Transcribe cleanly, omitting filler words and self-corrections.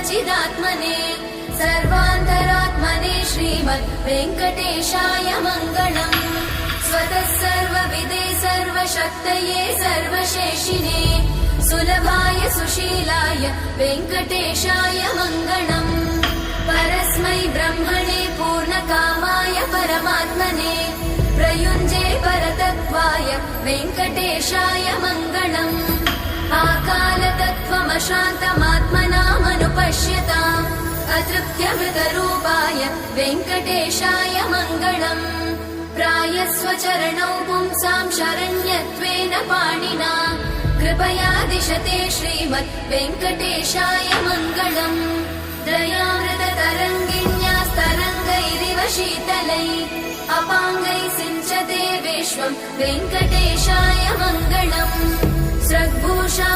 सच्चिदात्मने सर्वान्तरात्मने श्रीमद् वेङ्कटेशाय मङ्गलम्। स्वतः सर्वविदे सर्वशक्तये सर्वशेषिने सुलभाय सुशीलाय वेङ्कटेशाय मङ्गलम्। परस्मै ब्रह्मणे पूर्णकामाय परमात्मने प्रयुञ्जे परतत्त्वाय वेङ्कटेशाय मङ्गलम्। आकालतत्त्वमशान्तमात्मनामनुपश्यताम् अतृप्त्यमृतरूपाय वेङ्कटेशाय मङ्गलम्। प्रायस्वचरणौ पुंसां शरण्यत्वेन पाणिना कृपया दिशते श्रीमद् वेङ्कटेशाय मङ्गलम्। दयामृततरङ्गिण्यास्तरङ्गैरिव शीतलै अपाङ्गैः सिञ्चते विश्वं वेङ्कटेशाय मङ्गलम्। स्रग्भूषा